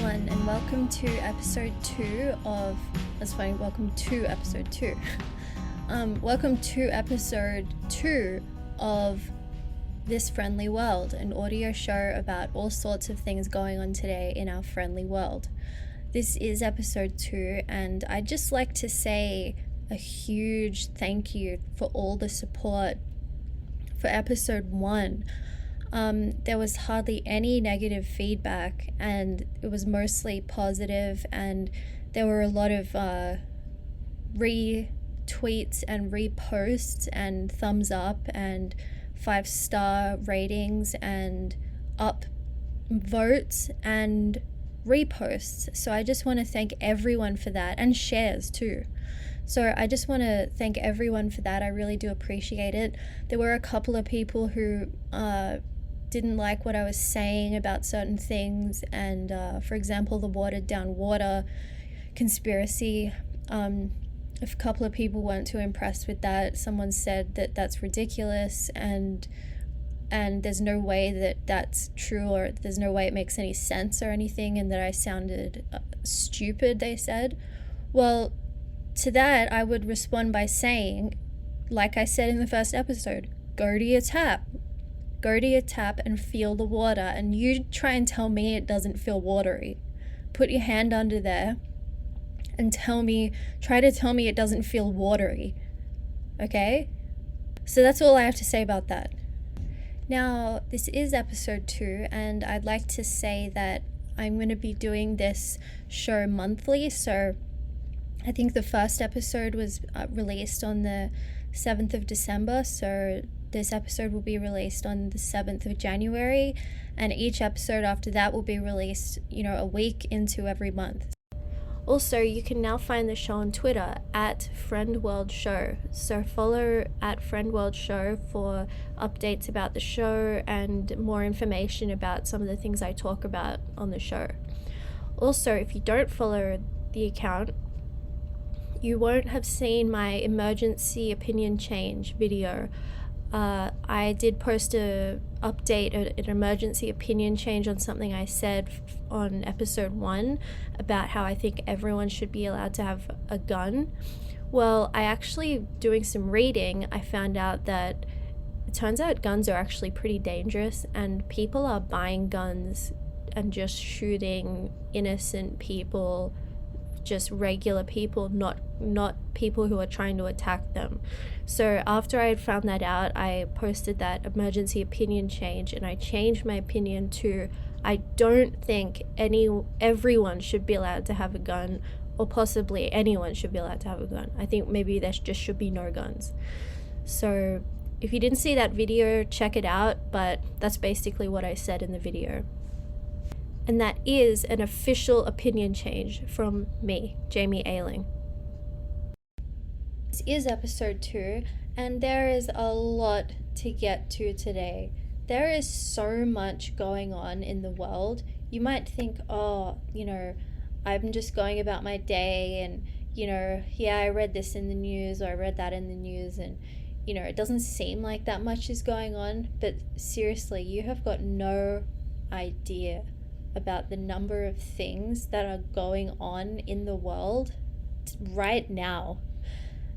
everyone, and welcome to episode 2 of... That's funny, welcome to episode 2. Welcome to episode 2 of This Friendly World, an audio show about all sorts of things going on today in our friendly world. This is episode 2, and I'd just like to say a huge thank you for all the support for episode 1. There was hardly any negative feedback, and it was mostly positive, and there were a lot of retweets and reposts and thumbs up and 5-star ratings and up votes and reposts. So I just want to thank everyone for that, and shares too. So I just want to thank everyone for that. I really do appreciate it. There were a couple of people who didn't like what I was saying about certain things, and for example, the watered down water conspiracy. A couple of people weren't too impressed with that. Someone said that that's ridiculous, and there's no way that that's true, or there's no way it makes any sense or anything, and that I sounded stupid, they said. Well, to that I would respond by saying, like I said in the first episode, go to your tap and feel the water, and you try and tell me it doesn't feel watery. Put your hand under there and try to tell me it doesn't feel watery. Okay? So that's all I have to say about that. Now, this is episode 2, and I'd like to say that I'm going to be doing this show monthly. So I think the first episode was released on the 7th of December, so this episode will be released on the 7th of January, and each episode after that will be released, a week into every month. Also, you can now find the show on Twitter at FriendWorldShow. So follow at FriendWorldShow for updates about the show and more information about some of the things I talk about on the show. Also, if you don't follow the account, you won't have seen my emergency opinion change video. I did post an emergency opinion change on something I said on episode 1 about how I think everyone should be allowed to have a gun. Well, doing some reading, I found out that it turns out guns are actually pretty dangerous, and people are buying guns and just shooting innocent people, just regular people, not people who are trying to attack them. So after I had found that out, I posted that emergency opinion change, and I changed my opinion to, I don't think everyone should be allowed to have a gun, or possibly anyone should be allowed to have a gun. I think maybe there just should be no guns. So if you didn't see that video, check it out, but that's basically what I said in the video. And that is an official opinion change from me, Jamie Ayling. This is episode 2, and there is a lot to get to today. There is so much going on in the world. You might think, I'm just going about my day, and, I read this in the news, or I read that in the news, and, it doesn't seem like that much is going on. But seriously, you have got no idea about the number of things that are going on in the world right now.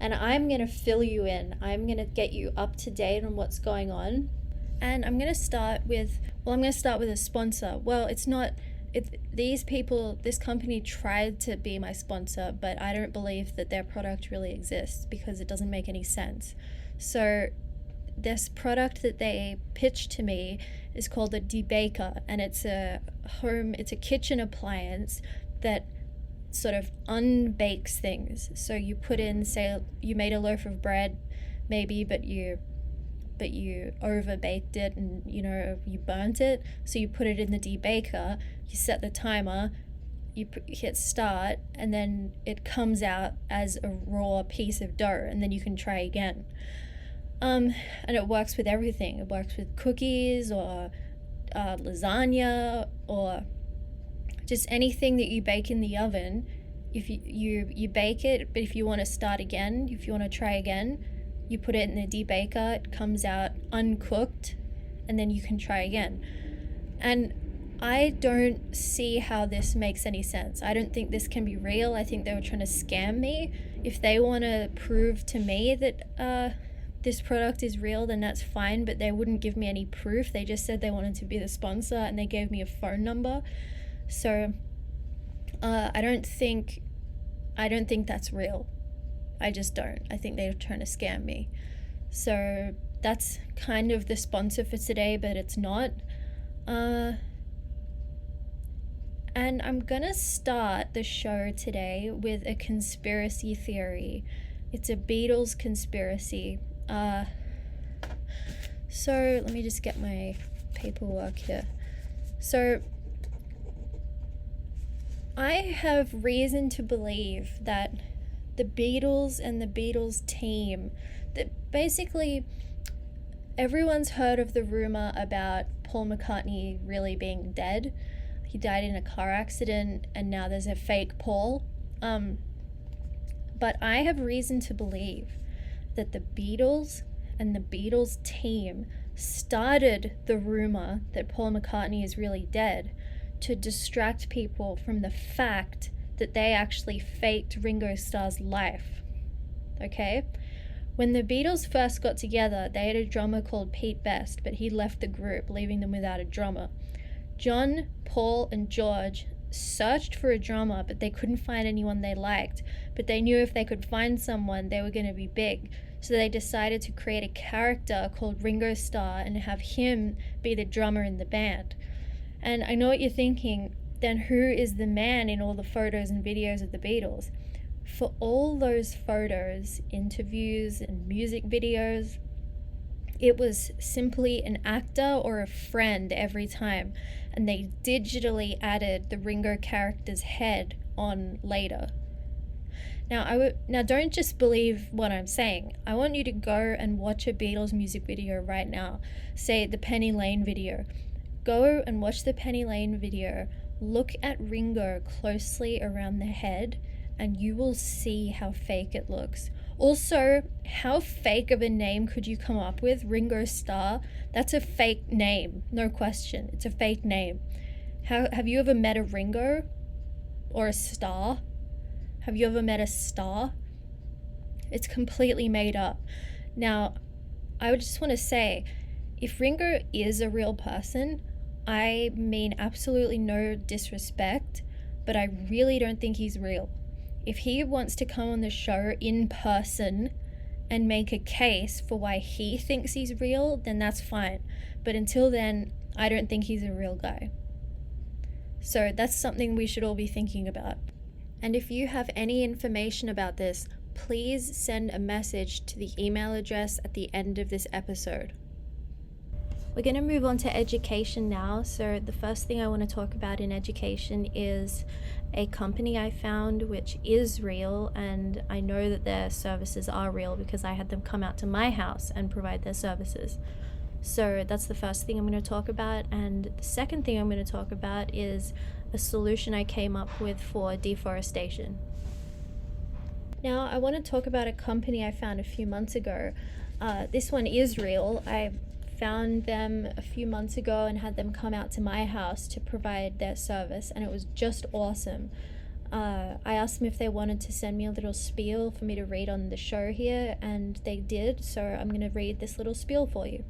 And I'm going to fill you in. I'm going to get you up to date on what's going on. And I'm going to start with a sponsor. Well, this company tried to be my sponsor, but I don't believe that their product really exists because it doesn't make any sense. So this product that they pitched to me is called a debaker, and it's a kitchen appliance that sort of unbakes things. So you put in, say you made a loaf of bread maybe, but you overbaked it, and you burnt it, so you put it in the debaker, you set the timer, you hit start, and then it comes out as a raw piece of dough, and then you can try again. And it works with everything. It works with cookies, or lasagna, or just anything that you bake in the oven. If you bake it, but if you want to start again, if you want to try again, you put it in the debaker, it comes out uncooked, and then you can try again. And I don't see how this makes any sense. I don't think this can be real. I think they were trying to scam me. If they want to prove to me that this product is real, then that's fine, but they wouldn't give me any proof. They just said they wanted to be the sponsor, and they gave me a phone number. So I don't think that's real. I just don't. I think they're trying to scam me. So that's kind of the sponsor for today, but it's not. And I'm gonna start the show today with a conspiracy theory. It's a Beatles conspiracy. So let me just get my paperwork here. So I have reason to believe that the Beatles and the Beatles team, that basically everyone's heard of the rumor about Paul McCartney really being dead. He died in a car accident, and now there's a fake Paul. But I have reason to believe that the Beatles and the Beatles team started the rumor that Paul McCartney is really dead to distract people from the fact that they actually faked Ringo Starr's life. Okay? When the Beatles first got together, they had a drummer called Pete Best, but he left the group, leaving them without a drummer. John, Paul, and George searched for a drummer, but they couldn't find anyone they liked. But they knew if they could find someone, they were going to be big. So they decided to create a character called Ringo Starr and have him be the drummer in the band. And I know what you're thinking, then who is the man in all the photos and videos of the Beatles? For all those photos, interviews, and music videos, it was simply an actor or a friend every time, and they digitally added the Ringo character's head on later. Now, don't just believe what I'm saying. I want you to go and watch a Beatles music video right now. Say the Penny Lane video. Go and watch the Penny Lane video. Look at Ringo closely around the head, and you will see how fake it looks. Also, how fake of a name could you come up with? Ringo Starr? That's a fake name, no question. It's a fake name. Have you ever met a Ringo? Or a Star? Have you ever met a star? It's completely made up. Now, I would just want to say, if Ringo is a real person, I mean absolutely no disrespect, but I really don't think he's real. If he wants to come on the show in person and make a case for why he thinks he's real, then that's fine. But until then, I don't think he's a real guy. So that's something we should all be thinking about. And if you have any information about this, please send a message to the email address at the end of this episode. We're going to move on to education now. So the first thing I want to talk about in education is a company I found which is real, and I know that their services are real because I had them come out to my house and provide their services. So that's the first thing I'm going to talk about. And the second thing I'm going to talk about is a solution I came up with for deforestation. Now, I want to talk about a company I found a few months ago. This one is real. I found them a few months ago and had them come out to my house to provide their service, and it was just awesome. I asked them if they wanted to send me a little spiel for me to read on the show here, and they did, so I'm going to read this little spiel for you.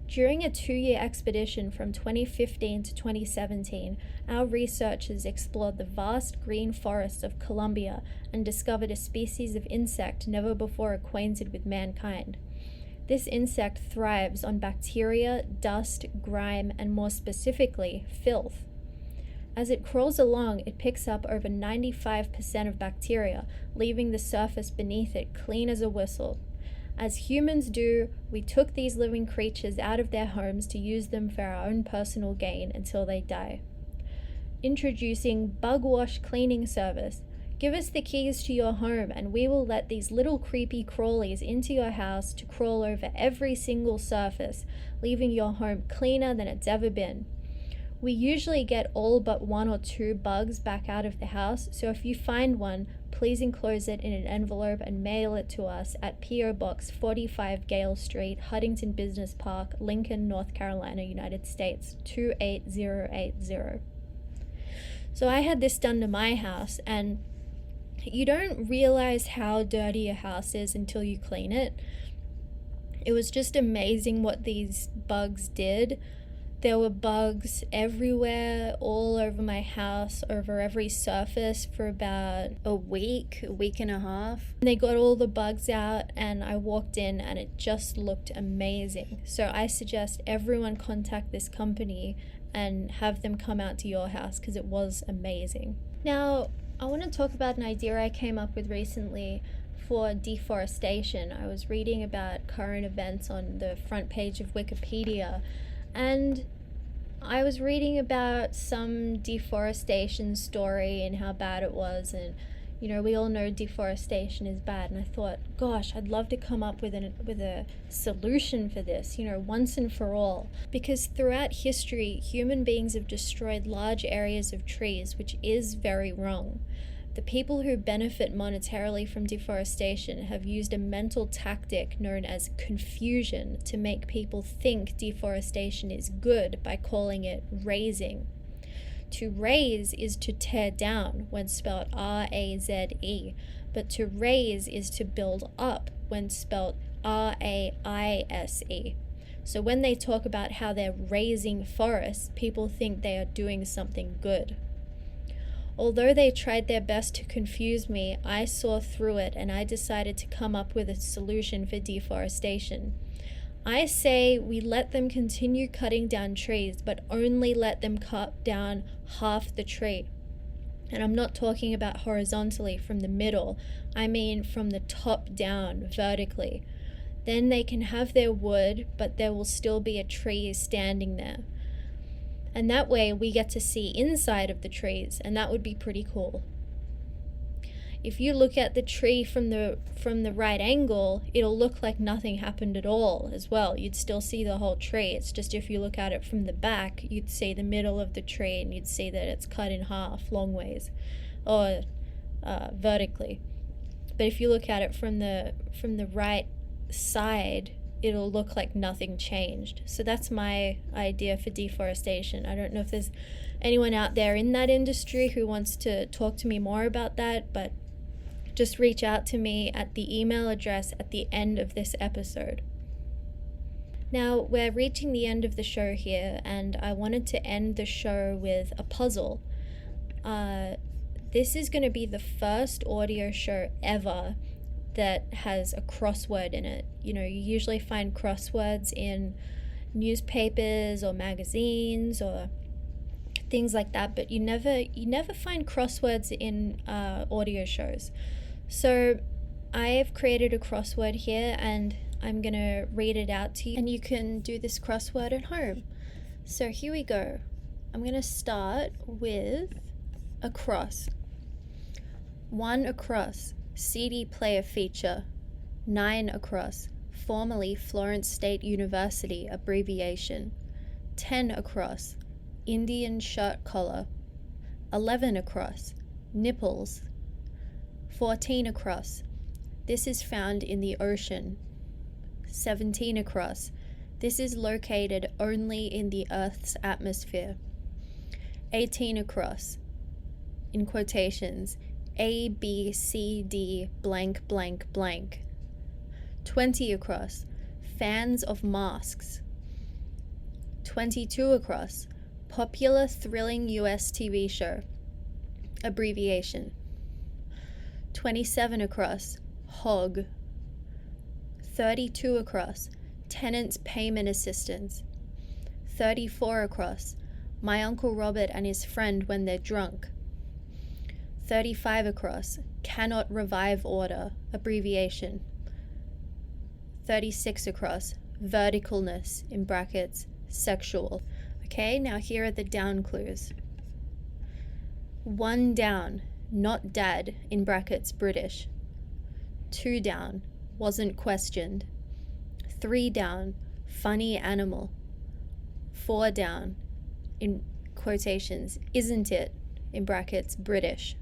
During a 2-year expedition from 2015 to 2017, our researchers explored the vast green forests of Colombia and discovered a species of insect never before acquainted with mankind. This insect thrives on bacteria, dust, grime, and more specifically, filth. As it crawls along, it picks up over 95% of bacteria, leaving the surface beneath it clean as a whistle. As humans do, we took these living creatures out of their homes to use them for our own personal gain until they die. Introducing Bug Wash Cleaning Service. Give us the keys to your home and we will let these little creepy crawlies into your house to crawl over every single surface, leaving your home cleaner than it's ever been. We usually get all but 1 or 2 bugs back out of the house, so if you find one, please enclose it in an envelope and mail it to us at P.O. Box 45 Gale Street, Huntington Business Park, Lincoln, North Carolina, United States, 28080. So I had this done to my house, and you don't realize how dirty a house is until you clean it. It was just amazing what these bugs did. There were bugs everywhere, all over my house, over every surface for about a week and a half. They got all the bugs out, and I walked in and it just looked amazing. So I suggest everyone contact this company and have them come out to your house, because it was amazing. Now, I want to talk about an idea I came up with recently for deforestation. I was reading about current events on the front page of Wikipedia, and I was reading about some deforestation story and how bad it was, and we all know deforestation is bad, and I thought, gosh, I'd love to come up with a solution for this, once and for all. Because throughout history, human beings have destroyed large areas of trees, which is very wrong. The people who benefit monetarily from deforestation have used a mental tactic known as confusion to make people think deforestation is good by calling it razing. To raze is to tear down, when spelled R-A-Z-E, but to raise is to build up, when spelled R-A-I-S-E. So when they talk about how they're raising forests, people think they are doing something good. Although they tried their best to confuse me, I saw through it, and I decided to come up with a solution for deforestation. I say we let them continue cutting down trees, but only let them cut down half the tree. And I'm not talking about horizontally from the middle, I mean from the top down, vertically. Then they can have their wood, but there will still be a tree standing there. And that way we get to see inside of the trees, and that would be pretty cool. If you look at the tree from the right angle, it'll look like nothing happened at all as well. You'd still see the whole tree. It's just if you look at it from the back, you'd see the middle of the tree, and you'd see that it's cut in half long ways, or vertically. But if you look at it from the right side, it'll look like nothing changed. So that's my idea for deforestation. I don't know if there's anyone out there in that industry who wants to talk to me more about that, but just reach out to me at the email address at the end of this episode. Now, we're reaching the end of the show here, and I wanted to end the show with a puzzle. This is going to be the first audio show ever that has a crossword in it. You usually find crosswords in newspapers or magazines or things like that, but you never find crosswords in audio shows. So I've created a crossword here, and I'm gonna read it out to you, and you can do this crossword at home. So here we go. I'm gonna start with across. 1 across, CD player feature. 9 across, formerly Florence State University abbreviation. 10 across, Indian shirt collar. 11 across, nipples. 14 across, this is found in the ocean. 17 across, this is located only in the Earth's atmosphere. 18 across, in quotations, A, B, C, D, blank, blank, blank. 20 across, fans of masks. 22 across, popular thrilling US TV show, abbreviation. 27 across, hog. 32 across, tenants payment assistance. 34 across, my Uncle Robert and his friend when they're drunk. 35 across, cannot revive order, abbreviation. 36 across, verticalness, in brackets, sexual. Okay, now here are the down clues. 1 down, not dad, in brackets, British. 2 down, wasn't questioned. 3 down, funny animal. 4 down, in quotations, isn't it, in brackets, British.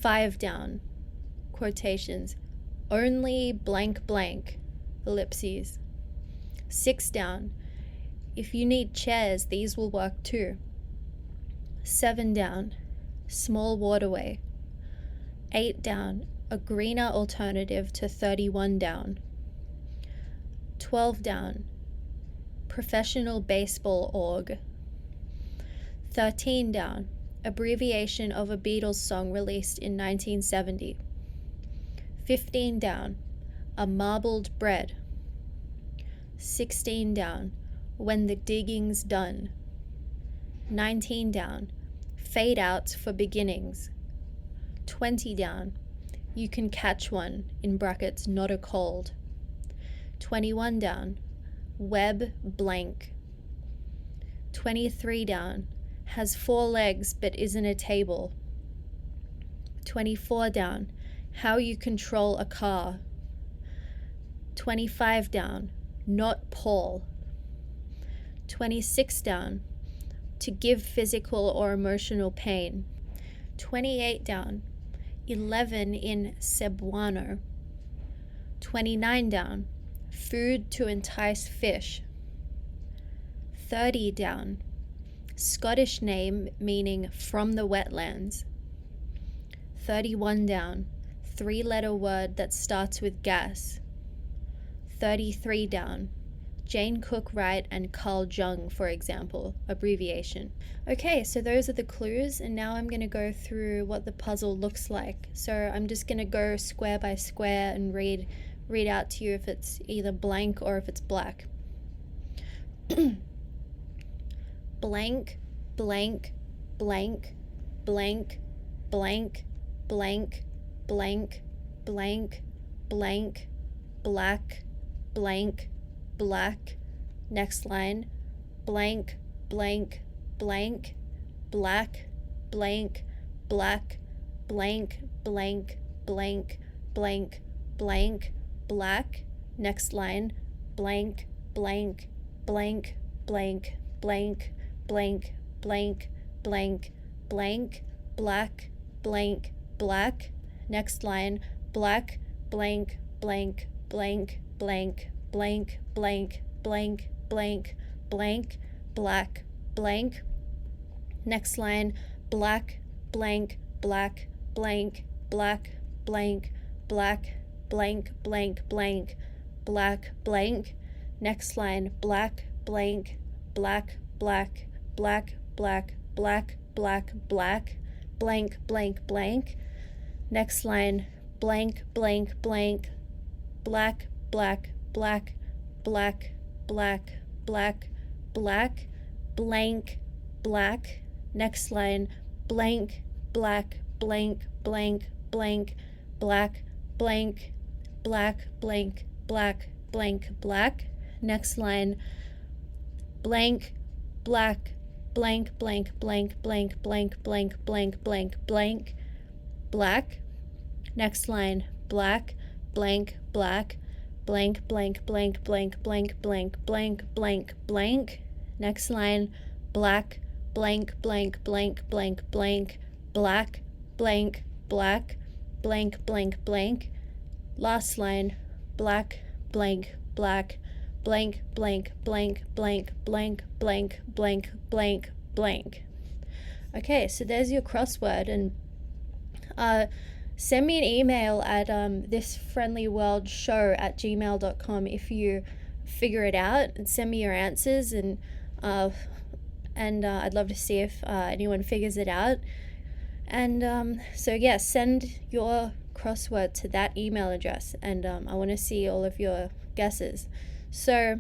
5 down, quotations, only blank blank, ellipses. 6 down, if you need chairs, these will work too. 7 down, small waterway. 8 down, a greener alternative to 31 down. 12 down, professional baseball org. 13 down, abbreviation of a Beatles song released in 1970. 15 down, a marbled bread. 16 down, when the digging's done. 19 down, fade outs for beginnings. 20 down, you can catch one, in brackets, not a cold. 21 down, web blank. 23 down, has 4 legs but isn't a table. 24 down, how you control a car. 25 down, not Paul. 26 down, to give physical or emotional pain. 28 down, 11 in Cebuano. 29 down, food to entice fish. 30 down, Scottish name meaning from the wetlands. 31 down, 3-letter word that starts with gas. 33 down, Jane Cook Wright and Carl Jung, for example, abbreviation. Okay, so those are the clues, and now I'm going to go through what the puzzle looks like. So I'm just going to go square by square and read out to you if it's either blank or if it's black. Blank, blank, blank, blank, blank, blank, blank, blank, blank, black, blank, black. Next line, blank, blank, blank, black, blank, black, blank, blank, blank, blank, blank, black. Next line, blank, blank, blank, blank, blank, blank, blank, blank, blank, black, blank, black. Next line, black, blank, blank, blank, blank, blank, blank, blank, blank, blank, black, blank. Next line, black, blank, black, blank, black, blank, black, blank, blank, blank, black, blank. Next line, black, blank, black, black, black, black, black, black, black, blank, blank, blank. Next line, blank, blank, blank, black, black, black, black, black, black, black, blank, black. Next line, blank, black, blank, blank, blank, black, blank, black, blank, black, blank, black. Next line, blank, black, blank, blank, blank, blank, blank, blank, blank, blank, blank, black. Next line, black, blank, black, blank, blank, blank, blank, blank, blank, blank, blank, blank. Next line, black, blank, blank, blank, blank, blank, black, blank, black, blank, blank, blank. Last line, black, blank, black, blank, blank, blank, blank, blank, blank, blank, blank, blank. Okay, so there's your crossword, and send me an email at thisfriendlyworldshow@gmail.com if you figure it out, and send me your answers, and I'd love to see if anyone figures it out. And so yeah, send your crossword to that email address, and I want to see all of your guesses. So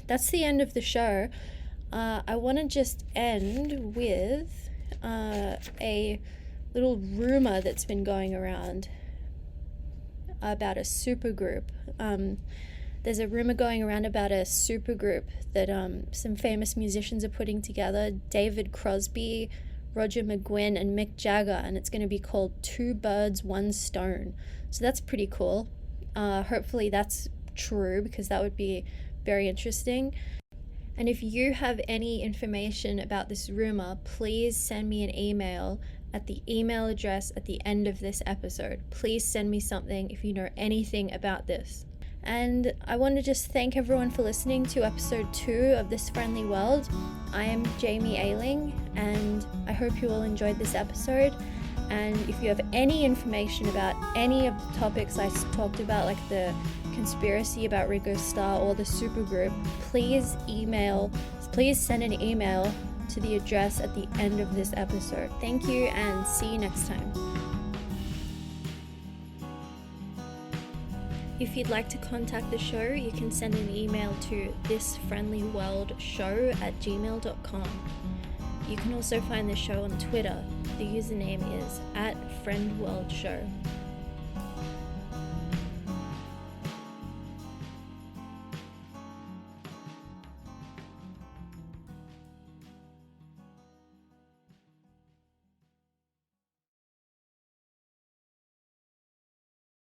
that's the end of the show. I want to just end with a little rumor that's been going around about a supergroup. There's a rumor going around about a supergroup that some famous musicians are putting together: David Crosby, Roger McGuinn, and Mick Jagger, and it's going to be called Two Birds, One Stone. So that's pretty cool. Hopefully that's true, because that would be very interesting. And if you have any information about this rumor, please send me an email at the email address at the end of this episode. Please send me something if you know anything about this. And I want to just thank everyone for listening to episode 2 of This Friendly World. I am Jamie Ayling, and I hope you all enjoyed this episode. And if you have any information about any of the topics I talked about, like the conspiracy about Ringo Starr or the supergroup, please send an email to the address at the end of this episode. Thank you, and see you next time. If you'd like to contact the show, you can send an email to thisfriendlyworldshow@gmail.com. You can also find the show on Twitter. The username is @FriendWorldShow.